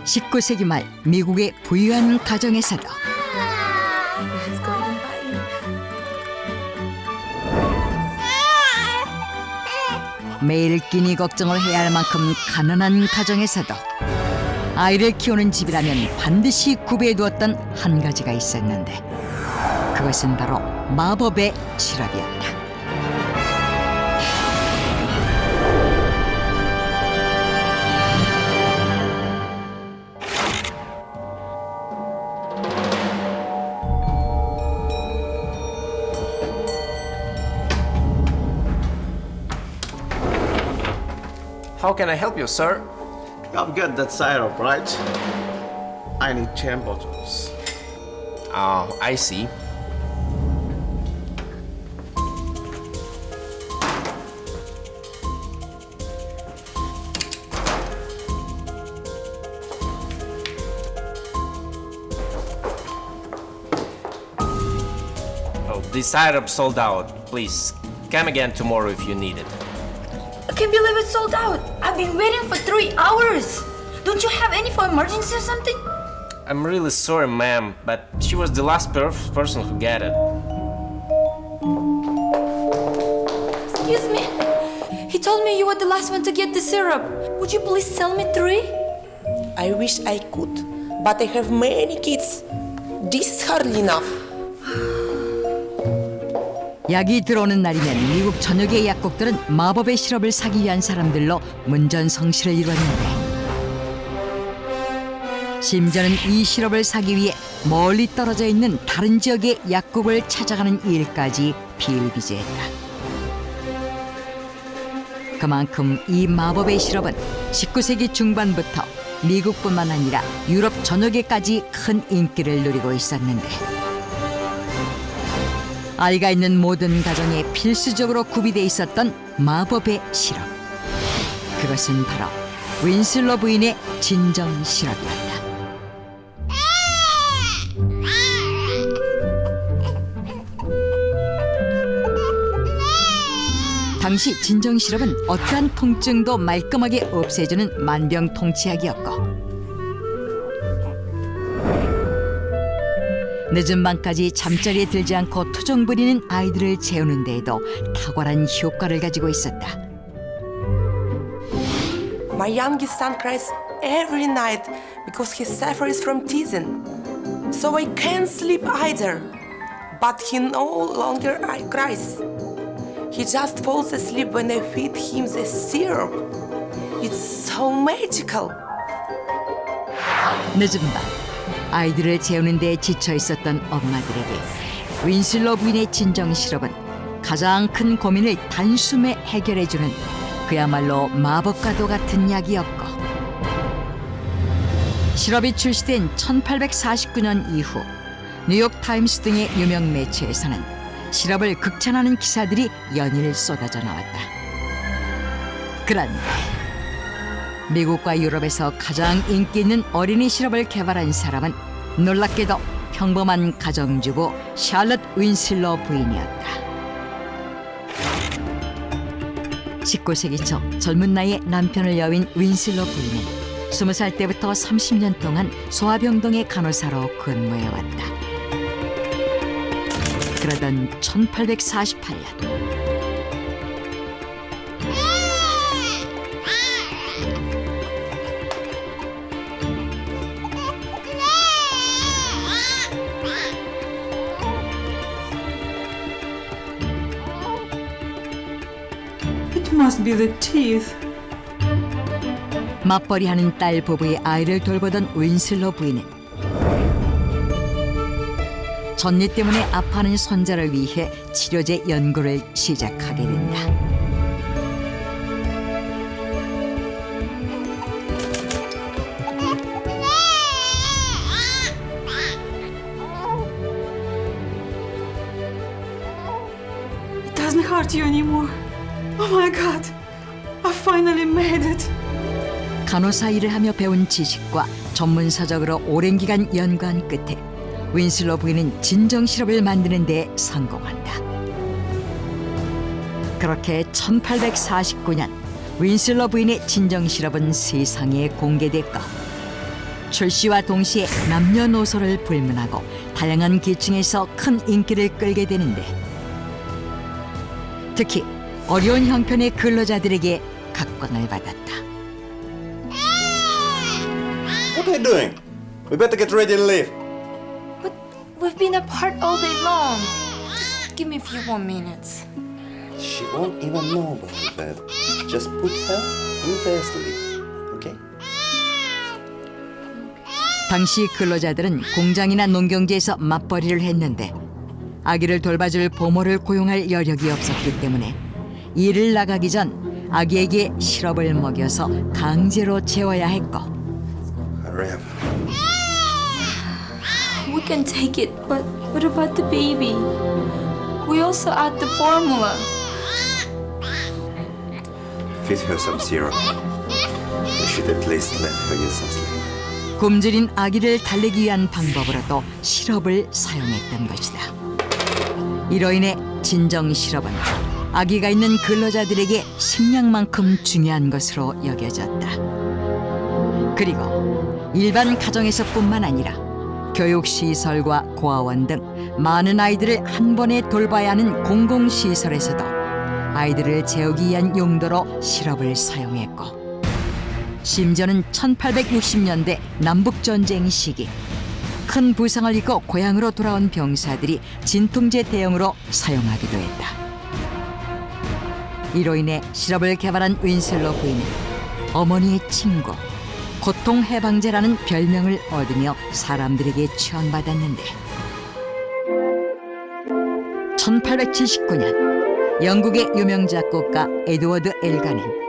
19세기 말 미국의 부유한 가정에서도 매일 끼니 걱정을 해야 할 만큼 가난한 가정에서도 아이를 키우는 집이라면 반드시 구비해두었던 한 가지가 있었는데 그것은 바로 마법의 시럽이었다. How can I help you, sir? I've got that syrup, right? I need 10 bottles. Oh, I see. Oh, the syrup sold out. Please, come again tomorrow if you need it. I can't believe it's sold out. I've been waiting for 3 hours. Don't you have any for emergency or something? I'm really sorry, ma'am, but she was the last person who got it. Excuse me. He told me you were the last one to get the syrup. Would you please sell me 3? I wish I could, but I have many kids. This is hardly enough. 약이 들어오는 날이면 미국 전역의 약국들은 마법의 시럽을 사기 위한 사람들로 문전성시를 이루었는데 심지어는 이 시럽을 사기 위해 멀리 떨어져 있는 다른 지역의 약국을 찾아가는 일까지 비일비재했다. 그만큼 이 마법의 시럽은 19세기 중반부터 미국뿐만 아니라 유럽 전역에까지 큰 인기를 누리고 있었는데 아이가 있는 모든 가정에 필수적으로 구비돼 있었던 마법의 시럽. 그것은 바로 윈슬러 부인의 진정 시럽이었다. 당시 진정 시럽은 어떠한 통증도 말끔하게 없애주는 만병통치약이었고 늦은 밤까지 잠자리에 들지 않고 투정 부리는 아이들을 재우는 데에도 탁월한 효과를 가지고 있었다. My youngest son cries every night because he suffers from teasing. So I can't sleep either. But he no longer cries. He just falls asleep when I feed him the syrup. It's so magical. 늦은 밤 아이들을 재우는 데 지쳐 있었던 엄마들에게 윈슬러 부인의 진정 시럽은 가장 큰 고민을 단숨에 해결해주는 그야말로 마법과도 같은 약이었고 시럽이 출시된 1849년 이후 뉴욕타임스 등의 유명 매체에서는 시럽을 극찬하는 기사들이 연일 쏟아져 나왔다. 그런데 미국과 유럽에서 가장 인기 있는 어린이 시럽을 개발한 사람은 놀랍게도 평범한 가정주부 샬럿 윈슬러 부인이었다. 19세기 초 젊은 나이에 남편을 여윈 윈슬러 부인은 20살 때부터 30년 동안 소아병동의 간호사로 근무해왔다. 그러던 1848년 It must be the teeth. 맞벌이하는 딸 부부의 아이를 돌보던 윈슬러 부인은 전리 때문에 아파하는 손자를 위해 치료제 연구를 시작하게 된다. It doesn't hurt you anymore. Oh my God. I finally made it. 간호사 일을 하며 배운 지식과 전문 서적으로 오랜 기간 연구한 끝에 윈슬러 부인은 진정 시럽을 만드는 데 성공한다. 그렇게 1849년 윈슬러 부인의 진정 시럽은 세상에 공개됐고 출시와 동시에 남녀노소를 불문하고 다양한 계층에서 큰 인기를 끌게 되는데 특히 어려운 형편의 근로자들에게 각광을 받았다. What are you doing? We better get ready and leave. But we've been apart all day long. Just give me a few more minutes. She won't even know about that. Just put her in there sleep, okay? 당시 근로자들은 공장이나 농경지에서 맞벌이를 했는데 아기를 돌봐줄 보모를 고용할 여력이 없었기 때문에 일을 나가기 전 아기에게 시럽을 먹여서 강제로 재워야 했고 Hurry up. We can take it, but what about the baby? We also add the formula. Feed her some syrup. We should at least let her get some sleep. 굶주린 아기를 달래기 위한 방법으로도 시럽을 사용했던 것이다. 이로 인해 진정 시럽은 아기가 있는 근로자들에게 식량만큼 중요한 것으로 여겨졌다. 그리고 일반 가정에서뿐만 아니라 교육시설과 고아원 등 많은 아이들을 한 번에 돌봐야 하는 공공시설에서도 아이들을 재우기 위한 용도로 시럽을 사용했고 심지어는 1860년대 남북전쟁 시기 큰 부상을 입고 고향으로 돌아온 병사들이 진통제 대용으로 사용하기도 했다. 이로 인해 시럽을 개발한 윈슬로 부인은 어머니의 친구, 고통 해방제라는 별명을 얻으며 사람들에게 추앙받았는데 1879년 영국의 유명 작곡가 에드워드 엘간은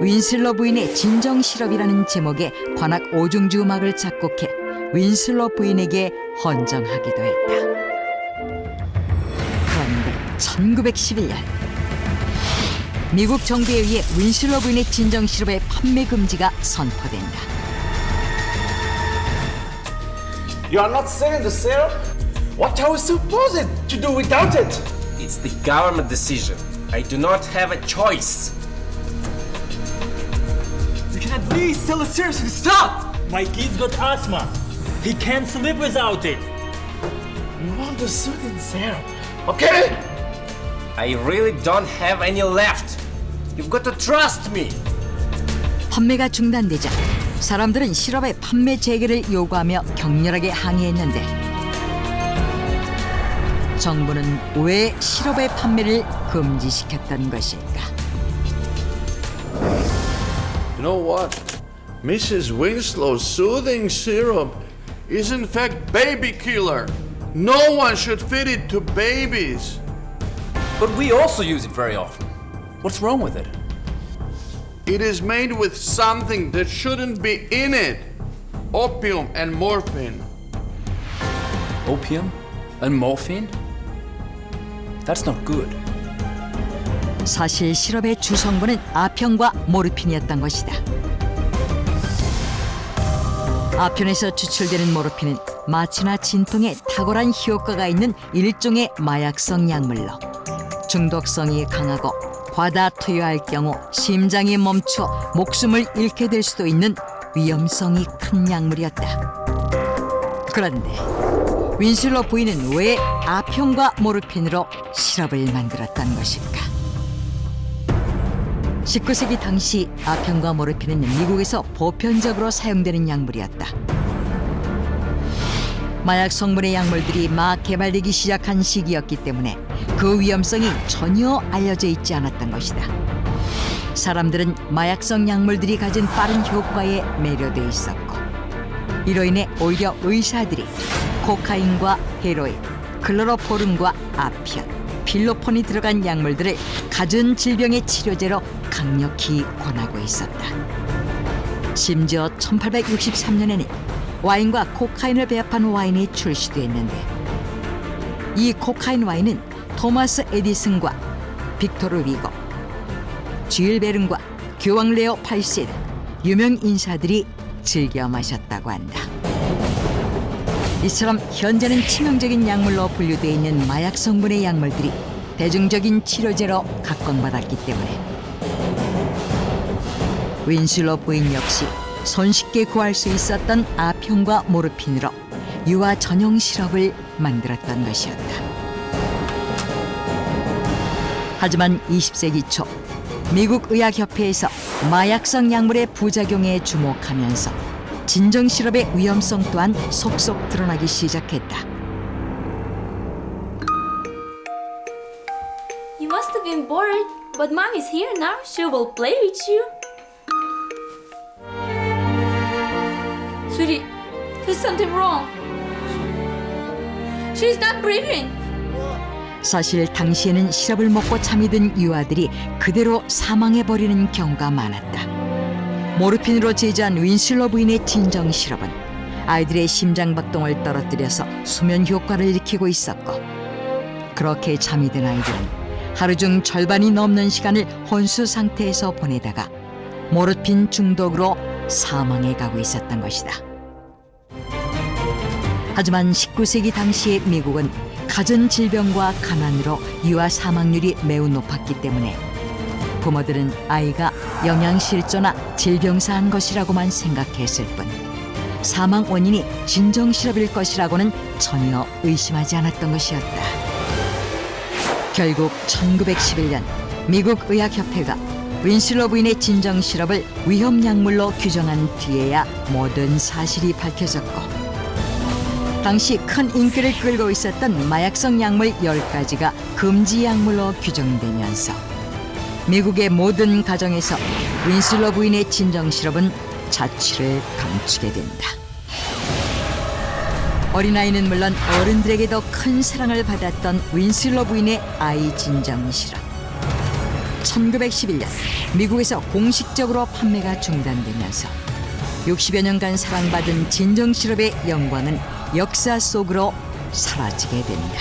윈슬로 부인의 진정 시럽이라는 제목의 관악 오중주 음악을 작곡해 윈슬로 부인에게 헌정하기도 했다. 그런데 1911년 미국 정부에 의해 윈슬로 부인의 진정 시럽의 판매 금지가 선포된다. You are not selling the syrup? What are we supposed to do without it? It's the government decision. I do not have a choice. You can at least tell the syrup to stop! My kid's got asthma. He can't sleep without it. You want the soothing syrup, okay? I really don't have any left. You've got to trust me. 판매가 중단되자 사람들은 시럽의 판매 재개를 요구하며 격렬하게 항의했는데 정부는 왜 시럽의 판매를 금지시켰던 것일까? You know what? Mrs. Winslow's soothing syrup is in fact baby killer. No one should feed it to babies. But we also use it very often. What's wrong with it? It is made with something that shouldn't be in it. Opium and morphine. Opium and morphine? That's not good. 사실 시럽의 주성분은 아편과 모르핀이었던 것이다. 아편에서 추출되는 모르핀은 마취나 진통에 탁월한 효과가 있는 일종의 마약성 약물로 중독성이 강하고 과다 투여할 경우 심장이 멈춰 목숨을 잃게 될 수도 있는 위험성이 큰 약물이었다. 그런데 윈슬로 부인은 왜 아편과 모르핀으로 시럽을 만들었던 것일까? 19세기 당시 아편과 모르핀은 미국에서 보편적으로 사용되는 약물이었다. 마약 성분의 약물들이 막 개발되기 시작한 시기였기 때문에 그 위험성이 전혀 알려져 있지 않았던 것이다. 사람들은 마약성 약물들이 가진 빠른 효과에 매료돼 있었고 이로 인해 오히려 의사들이 코카인과 헤로인, 클로로포름과 아편, 필로폰이 들어간 약물들을 갖은 질병의 치료제로 강력히 권하고 있었다. 심지어 1863년에는 와인과 코카인을 배합한 와인이 출시도 했는데 이 코카인 와인은 토마스 에디슨과 빅토르 위고, 주일 베른과 교황 레오 8세 등 유명 인사들이 즐겨 마셨다고 한다. 이처럼 현재는 치명적인 약물로 분류되어 있는 마약 성분의 약물들이 대중적인 치료제로 각광받았기 때문에 윈슬로 부인 역시 손쉽게 구할 수 있었던 아편과 모르핀으로 유아 전용 시럽을 만들었던 것이었다. 하지만 20세기 초 미국 의학협회에서 마약성 약물의 부작용에 주목하면서 진정 시럽의 위험성 또한 속속 드러나기 시작했다. You must have been bored, but Mommy's here now. She will play with you. Sweetie, there's something wrong. She's not breathing. 사실 당시에는 시럽을 먹고 잠이 든 유아들이 그대로 사망해버리는 경우가 많았다. 모르핀으로 제조한 윈슬러 부인의 진정 시럽은 아이들의 심장박동을 떨어뜨려서 수면 효과를 일으키고 있었고, 그렇게 잠이 든 아이들은 하루 중 절반이 넘는 시간을 혼수 상태에서 보내다가 모르핀 중독으로 사망해 가고 있었던 것이다. 하지만 19세기 당시의 미국은 가전 질병과 가난으로 유아 사망률이 매우 높았기 때문에 부모들은 아이가 영양실조나 질병사한 것이라고만 생각했을 뿐 사망 원인이 진정 시럽일 것이라고는 전혀 의심하지 않았던 것이었다. 결국 1911년 미국 의학협회가 윈슬러 부인의 진정 시럽을 위험 약물로 규정한 뒤에야 모든 사실이 밝혀졌고, 당시 큰 인기를 끌고 있었던 마약성 약물 10가지가 금지 약물로 규정되면서 미국의 모든 가정에서 윈슬러 부인의 진정 시럽은 자취를 감추게 된다. 어린아이는 물론 어른들에게도 큰 사랑을 받았던 윈슬러 부인의 아이 진정 시럽. 1911년 미국에서 공식적으로 판매가 중단되면서 60여 년간 사랑받은 진정 시럽의 영광은 역사 속으로 사라지게 된다.